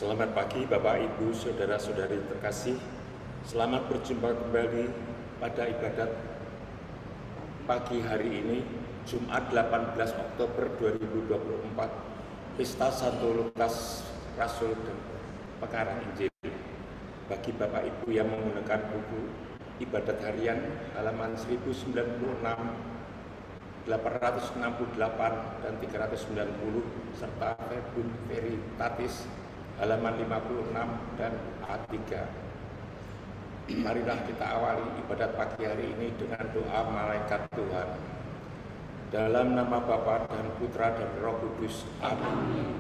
Selamat pagi Bapak, Ibu, Saudara-saudari terkasih. Selamat berjumpa kembali pada ibadat pagi hari ini, Jumat 18 Oktober 2024, Pesta Santo Lukas, Rasul dan Pengarang Injil. Bagi Bapak Ibu yang menggunakan buku ibadat harian halaman 1096, 868 dan 390 serta Verbum Veritatis halaman 56 dan A3. Marilah kita awali ibadat pagi hari ini dengan doa malaikat Tuhan. Dalam nama Bapa dan Putra dan Roh Kudus. Amin.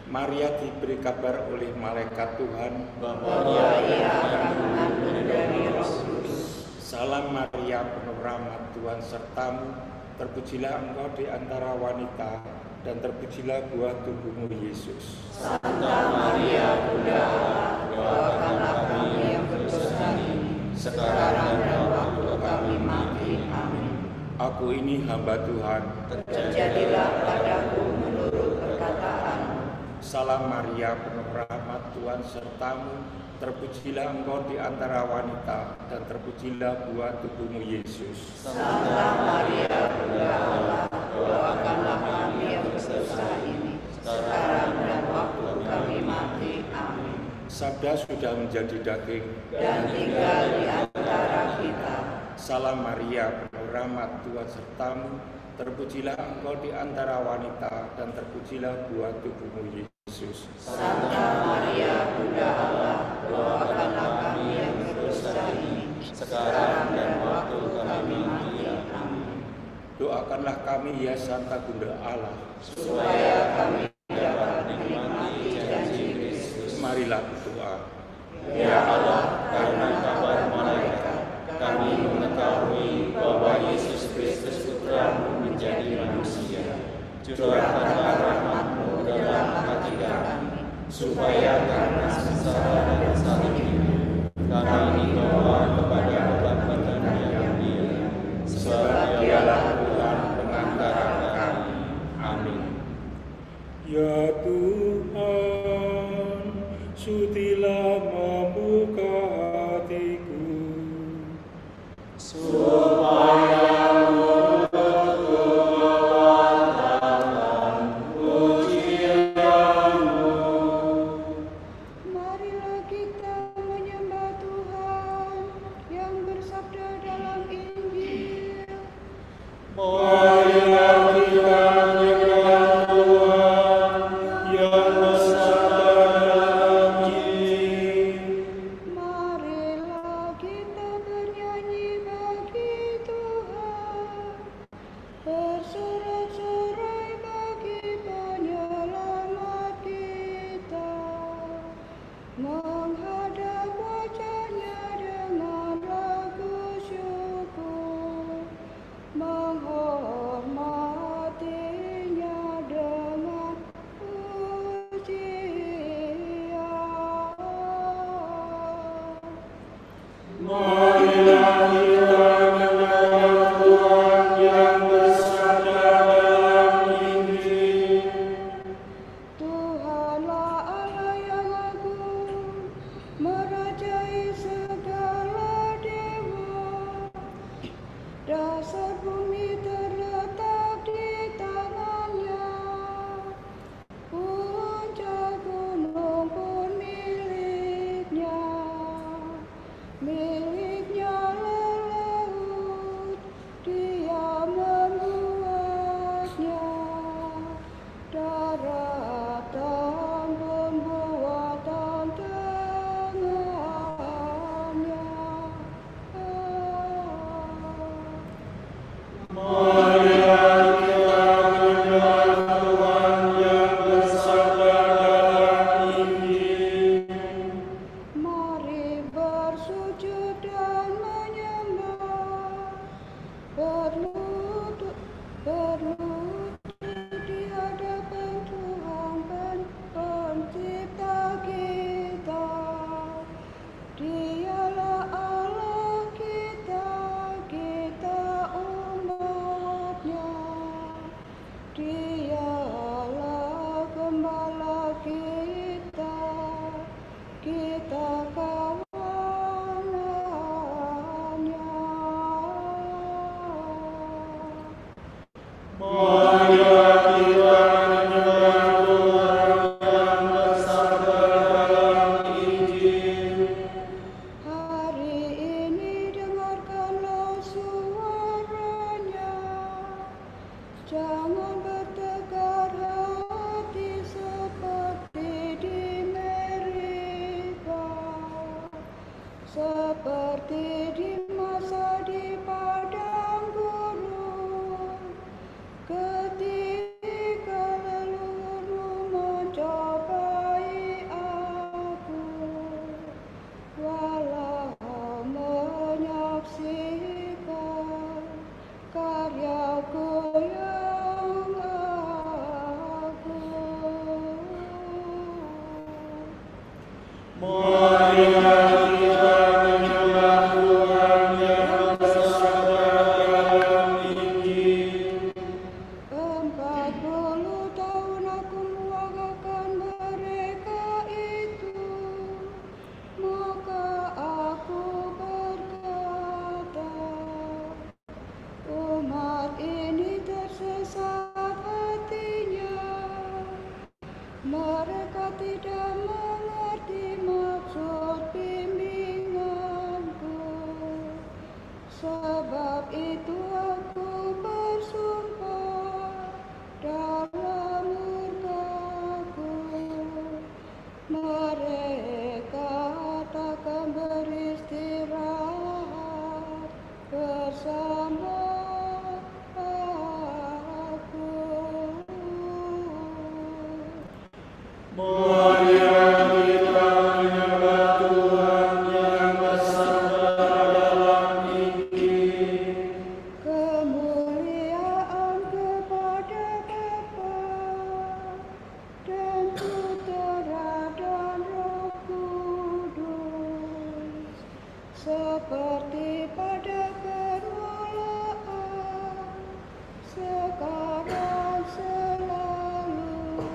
Maria diberi kabar oleh malaikat Tuhan bahwa ia akan mengandung dari Roh Kudus. Salam Maria, penuh rahmat, Tuhan sertamu. Terpujilah engkau di antara wanita, dan terpujilah buah tubuhmu, Yesus. Santa Maria, Bunda Allah, doakanlah kami yang berdosa ini, sekarang dan waktu kami mati. Amin. Aku ini hamba Tuhan, terjadilah padaku menurut perkataan. Salam Maria, penuh rahmat, Tuhan sertamu. Terpujilah engkau di antara wanita, dan terpujilah buah tubuhmu, Yesus. Santa Maria, Bunda Allah, doakanlah kami yang berdosa ini, sekarang dan waktu kami mati. Amin. Sabda sudah menjadi daging dan tinggal di antara kita. Salam Maria, penuh rahmat, Tuhan sertamu. Terpujilah engkau di antara wanita, dan terpujilah buah tubuhmu, Yesus. Santa Maria, Bunda Allah, doakanlah kami yang berdosa ini, sekarang dan waktu kami mati. Amin. Doakanlah kami, ya Santa Bunda Allah, supaya kami dapat menikmati janji Kristus. Marilah berdoa. Ya Allah, karena kabar malaikat, kami mengetahui bahwa Yesus Kristus Putra-Mu menjadi manusia. Curahkanlah rahmat-Mu dalam hati kami, supaya karena sengsara dan salib ini, kami dibawa kepada kebangkitan yang mulia. Sebab Dialah Tuhan pengantara kami. Amin. Ya Tuhan, sudilah membuka hatiku, supaya seperti di masa di padang gurun, ketika leluhurmu mencobai aku, walau menyaksikan karyaku yang agung. Marilah kita menyembah Tuhan yang bersabda dalam Injil. 40 tahun aku mewagakan mereka itu, maka aku berkata, umat ini tersesat hatinya, mereka tidak mengerti maksud bimbinganku. Sebab itu aku bersumpah dalam murkaku, mereka takkan beristirahat bersama aku. Marilah kita menyembah Tuhan yang bersabda dalam Injil. Kemuliaan kepada Bapa dan Putera dan Roh Kudus, seperti pada permulaan, sekarang, selalu,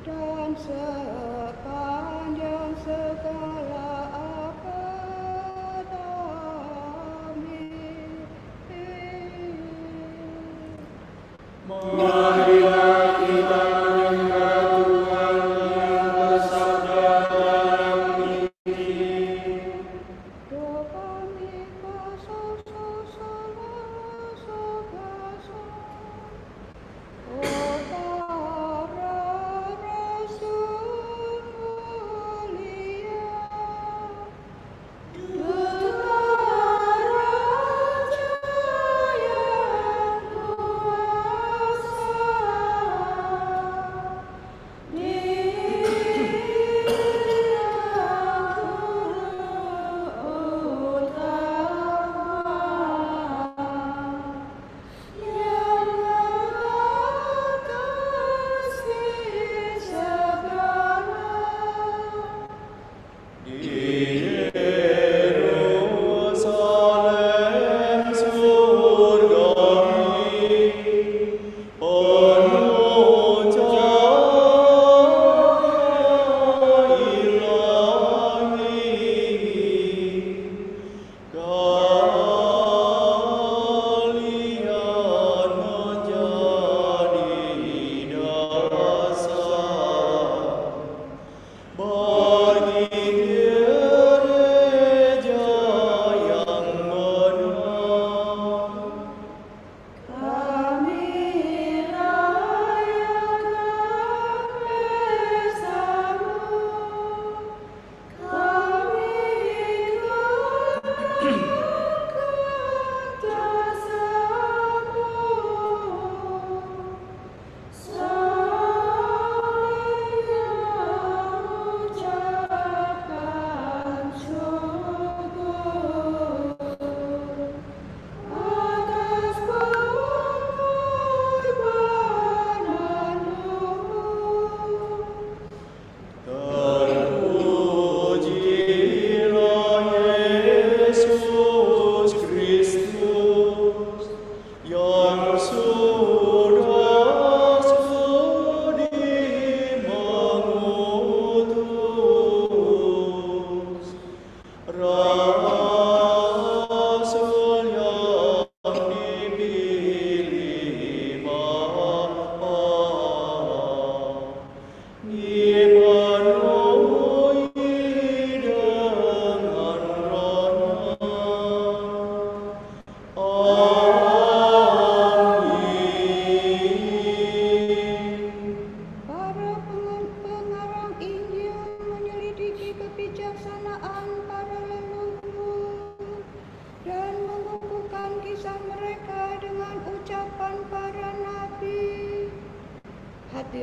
dan sepanjang segala abad. Amin. Marilah kita menyembah Tuhan yang bersabda dalam Injil. Do kami kasih oh para rasul mulia, duta raja yang kuasa, kebijaksanaan para leluhur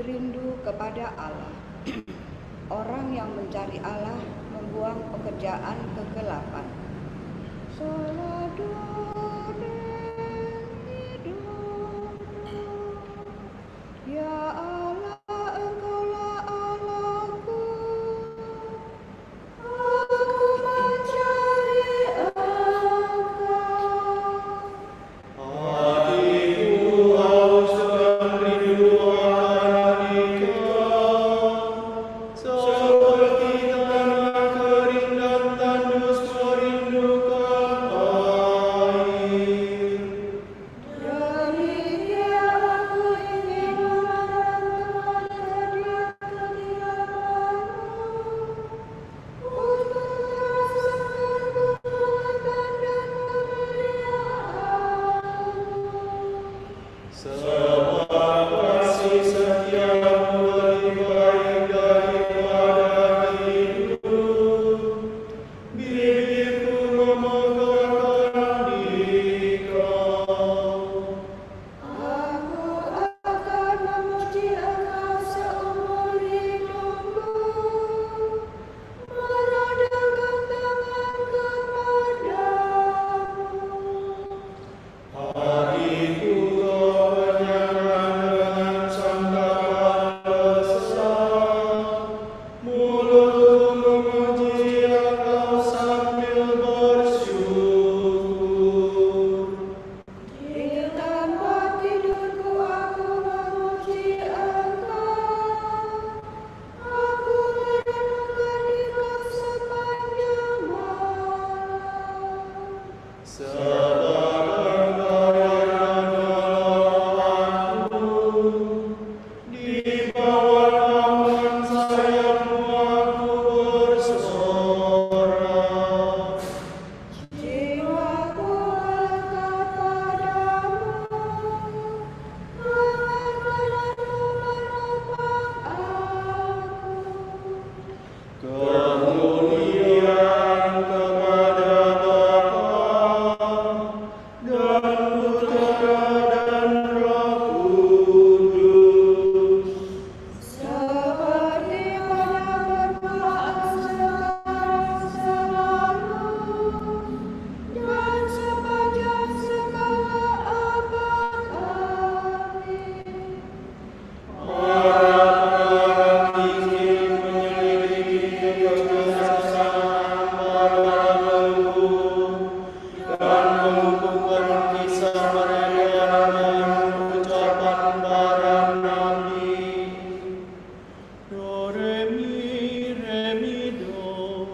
rindu kepada Allah. Orang yang mencari Allah membuang pekerjaan kegelapan. Ya Allah, Engkaulah Allahku. Aku mencari Engkau. Hatiku haus dan rindu akan Engkau, seperti tanah kering dan tandus merindukan air. Demikian aku ingin merantau ke dia kediaman-Mu, untuk merasakan kekuatan dan kemuliaan-Mu. Sebab kasih setiamu lebih baik daripada hidup, bibirku memegahkan Engkau. Aku akan memuji Engkau seumur hidupku, menodongkan tangan kepadamu. Hatiku kau kenyangkan dengan santapan lezat, mulutku memuji Engkau sambil bersyukur. Di tempat tidurku aku memuji Engkau, aku merenungkan Engkau sepanjang malam. Sebab Engkau adalah Allahku, di bawah naungan sayap-Mu aku bersorak. Jiwaku melekat padamu, kehangatan-Mu menopang aku. Kemuliaan kepada Bapa dan Putra dan Roh Kudus. Seperti pada permulaan sekarang selalu, dan sepanjang segala abad. Amin. Orang-orang ingin menyelidiki kebiasaan para leluhur dan mengukuhkan kisah mereka dengan ucapan para nabi. Do re mi do,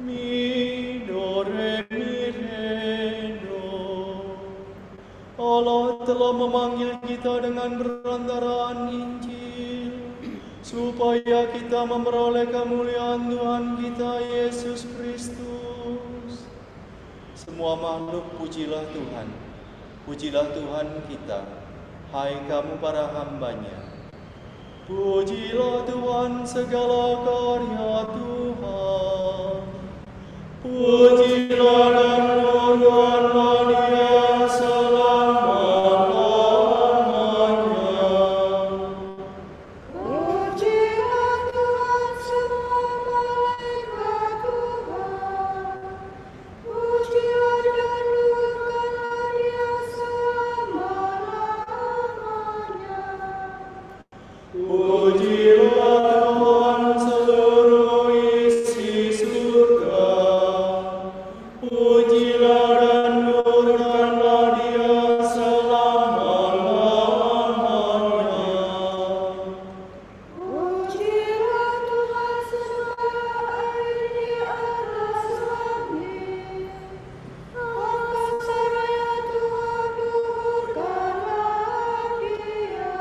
mi do re do. Allah telah memanggil kita dengan perantaraan Injil, supaya kita memperoleh kemuliaan Tuhan kita Yesus Kristus. Semua makhluk pujilah Tuhan, pujilah Tuhan kita, hai kamu para hamba-Nya. Pujilah Tuhan segala karya Tuhan, pujilah dan murnikanlah Dia selama-lamanya. Pujilah Tuhan semua malaikat Tuhan, pujilah dan luhurkanlah Dia selama-lamanya. Pujilah Tuhan seluruh isi surga, pujilah dan murnikanlah Dia selama-lamanya. Pujilah Tuhan semua air di atas langit, angkasa raya Tuhan luhurkanlah Dia.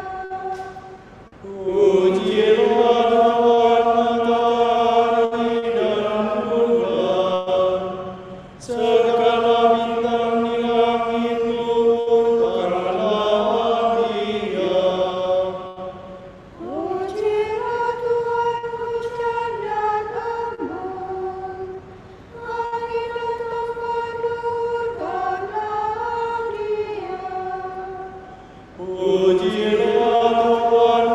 Pujilah Tuhan matahari dan bulan, segala bintang di langit luhurkanlah Dia. Pujilah Tuhan hujan dan embun, angin dan topan luhurkanlah Dia. Pujilah Tuhan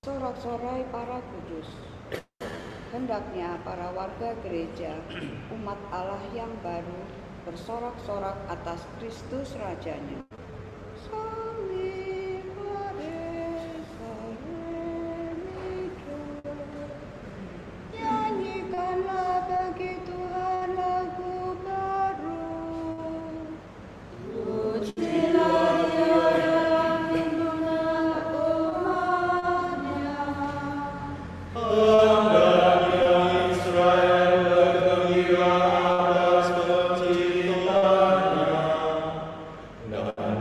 Sorak-sorai para kudus. Hendaknya para warga gereja, umat Allah yang baru, bersorak-sorak atas Kristus Rajanya. Nyanyikanlah bagi Tuhan lagu baru. Pujilah Dia dalam lindungan umat-Nya. Hendaknya Israel bergembira atas penciptaannya, dan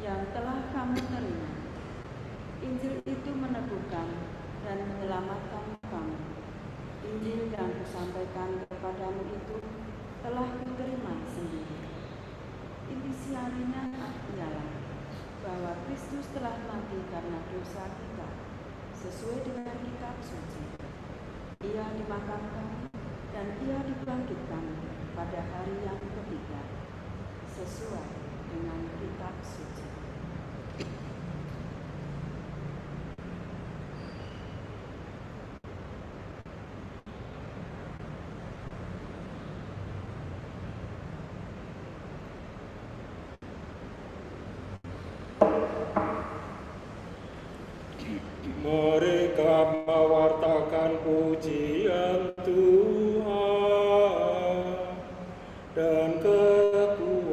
yang telah kamu terima. Injil itu meneguhkan dan menyelamatkan kamu. Injil yang kusampaikan kepadamu itu telah kuterima sendiri. Intisarinya ialah bahwa Kristus telah mati karena dosa kita, sesuai dengan kitab suci. Ia dimakamkan dan ia dibangkitkan pada hari yang ketiga, sesuai dengan kitab suci. Mereka mewartakan pujian Tuhan dan kekuasaan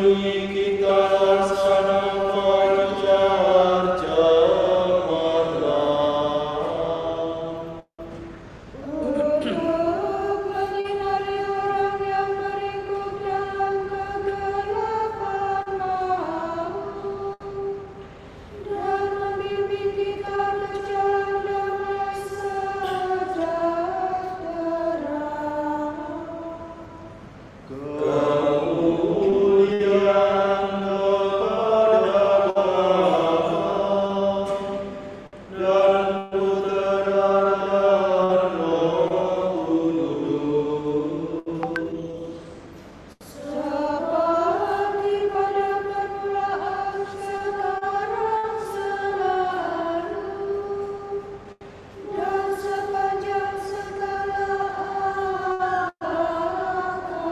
melindungi kita sekarang fajar cemerlang. Untuk menyinari orang yang meringkuk dalam kegelapan maut, dan membimbing kita ke jalan damai sejahtera. Kemuliaan kepada Bapa dan Putera dan Roh Kudus. Seperti pada permulaan, sekarang, selalu, dan sepanjang segala abad.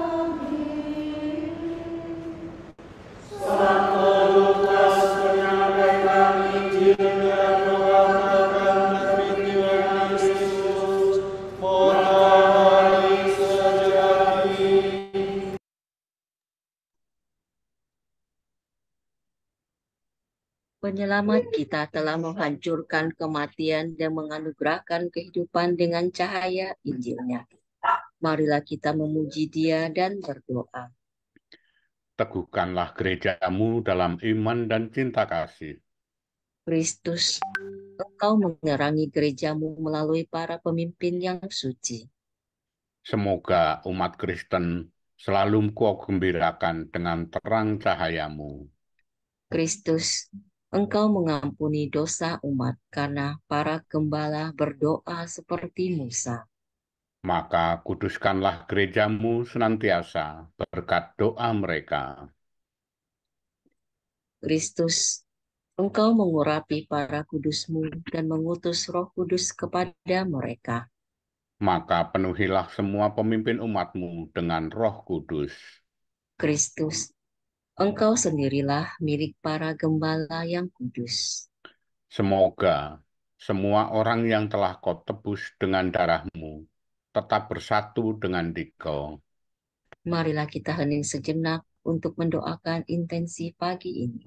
Amin. Santo Lukas menyampaikan Injil dan mengatakan peristiwa Kristus matahari sejati. Penyelamat kita telah menghancurkan kematian dan menganugerahkan kehidupan dengan cahaya Injilnya. Marilah kita memuji Dia dan berdoa. Teguhkanlah gerejamu dalam iman dan cinta kasih. Kristus, Engkau menerangi gerejamu melalui para pemimpin yang suci. Semoga umat Kristen selalu Kau gembirakan dengan terang cahayamu. Kristus, Engkau mengampuni dosa umat karena para gembala berdoa seperti Musa. Maka kuduskanlah gerejamu senantiasa berkat doa mereka. Kristus, Engkau mengurapi para kudusmu dan mengutus Roh Kudus kepada mereka. Maka penuhilah semua pemimpin umatmu dengan Roh Kudus. Kristus, Engkau sendirilah milik para gembala yang kudus. Semoga semua orang yang telah Kau tebus dengan darah-Mu tetap bersatu dengan Dikau. Marilah kita hening sejenak untuk mendoakan intensi pagi ini.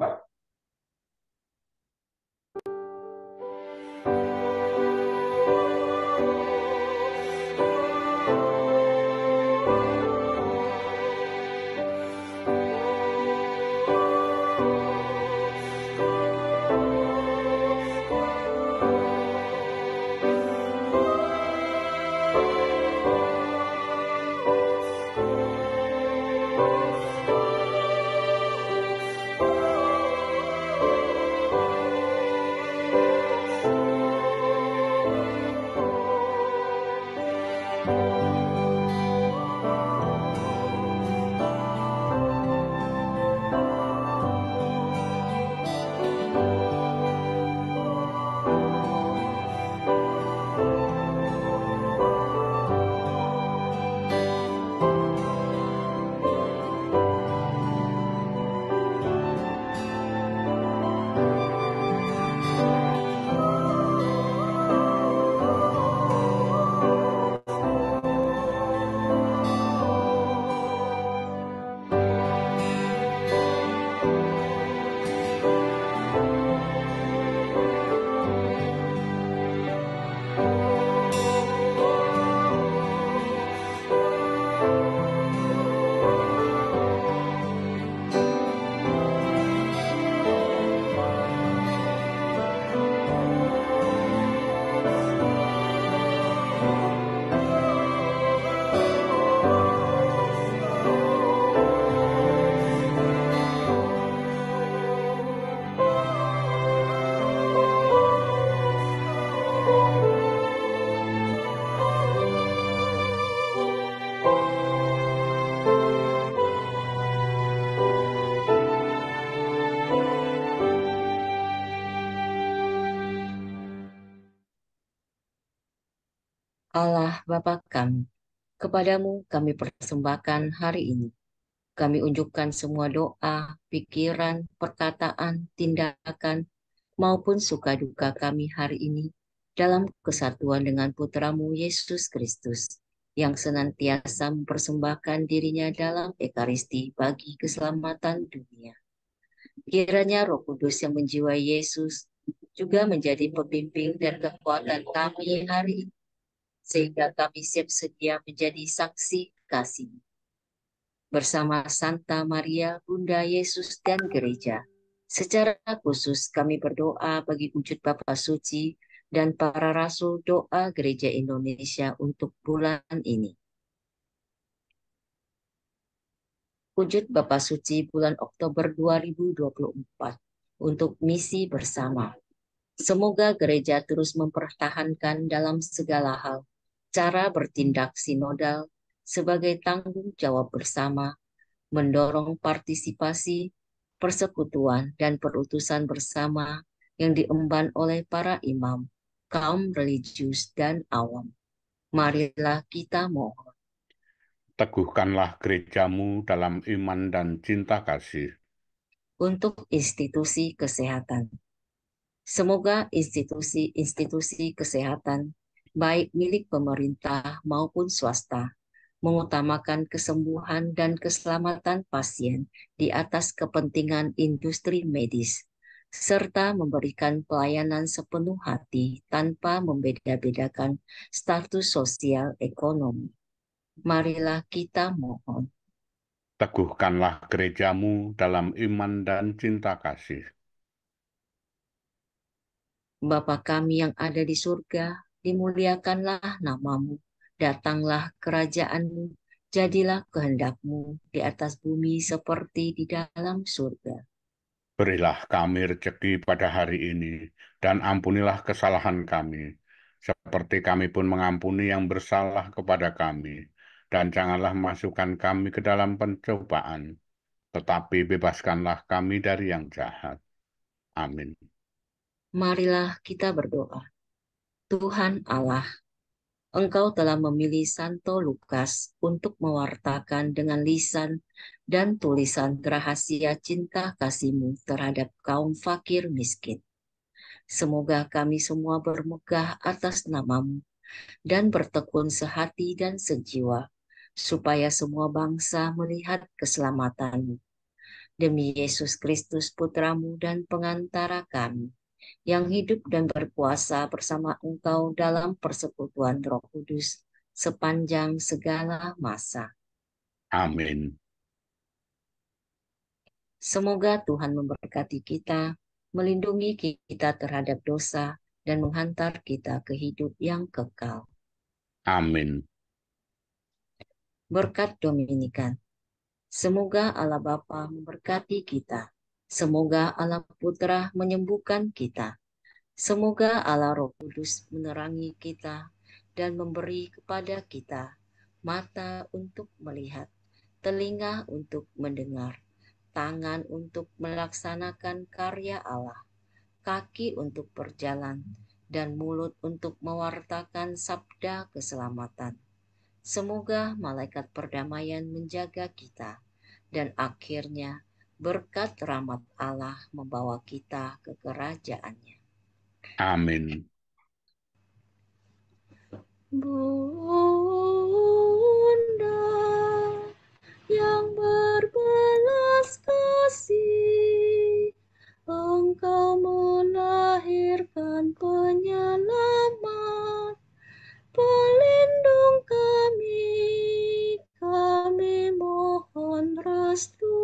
Allah Bapa kami, kepadamu kami persembahkan hari ini. Kami unjukkan semua doa, pikiran, perkataan, tindakan, maupun suka duka kami hari ini dalam kesatuan dengan Putramu Yesus Kristus. yang senantiasa mempersembahkan dirinya dalam Ekaristi bagi keselamatan dunia. Kiranya Roh Kudus yang menjiwai Yesus juga menjadi pembimbing dan kekuatan kami hari ini, sehingga kami siap sedia menjadi saksi kasih. Bersama Santa Maria, Bunda Yesus dan Gereja, secara khusus kami berdoa bagi wujud Bapa Suci dan para rasul doa Gereja Indonesia untuk bulan ini. Wujud Bapa Suci bulan Oktober 2024 untuk misi bersama. Semoga gereja terus mempertahankan dalam segala hal cara bertindak sinodal sebagai tanggung jawab bersama, mendorong partisipasi, persekutuan, dan perutusan bersama yang diemban oleh para imam, kaum religius, dan awam. Marilah kita mohon. Teguhkanlah gerejamu dalam iman dan cinta kasih. Untuk institusi kesehatan. Semoga institusi-institusi kesehatan, baik milik pemerintah maupun swasta, mengutamakan kesembuhan dan keselamatan pasien di atas kepentingan industri medis, serta memberikan pelayanan sepenuh hati tanpa membeda-bedakan status sosial ekonomi. Marilah kita mohon. Teguhkanlah gerejamu dalam iman dan cinta kasih. Bapa kami yang ada di surga, dimuliakanlah namamu, datanglah kerajaanmu, jadilah kehendakmu di atas bumi seperti di dalam surga. Berilah kami rezeki pada hari ini, dan ampunilah kesalahan kami, seperti kami pun mengampuni yang bersalah kepada kami. Dan janganlah masukkan kami ke dalam pencobaan, tetapi bebaskanlah kami dari yang jahat. Amin. Marilah kita berdoa. Tuhan Allah, Engkau telah memilih Santo Lukas untuk mewartakan dengan lisan dan tulisan rahasia cinta kasih-Mu terhadap kaum fakir miskin. Semoga kami semua bermegah atas nama-Mu dan bertekun sehati dan sejiwa, supaya semua bangsa melihat keselamatan-Mu. Demi Yesus Kristus Putra-Mu dan pengantara kami, yang hidup dan berkuasa bersama Engkau dalam persekutuan Roh Kudus sepanjang segala masa. Amin. Semoga Tuhan memberkati kita, melindungi kita terhadap dosa, dan menghantar kita ke hidup yang kekal. Amin. Berkat Dominikan. Semoga Allah Bapa memberkati kita. Semoga Allah Putra menyembuhkan kita. Semoga Allah Roh Kudus menerangi kita dan memberi kepada kita mata untuk melihat, telinga untuk mendengar, tangan untuk melaksanakan karya Allah, kaki untuk berjalan, dan mulut untuk mewartakan sabda keselamatan. Semoga malaikat perdamaian menjaga kita, dan akhirnya berkat rahmat Allah membawa kita ke kerajaan-Nya. Amin. Bunda yang berbelas kasih, Engkau melahirkan penyelamat, pelindung kami mohon restu,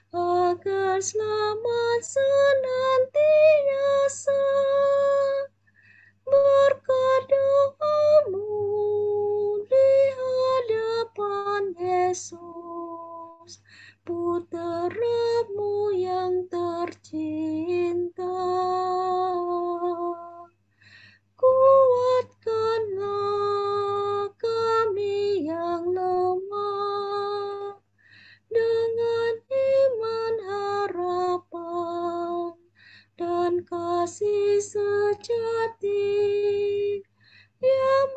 agar selamat senantiasa. Berkat doamu di hadapan Yesus, Putra-Mu yang tercinta. Kuatkanlah kami yang lemah dengan iman, harapan, dan kasih sejati yang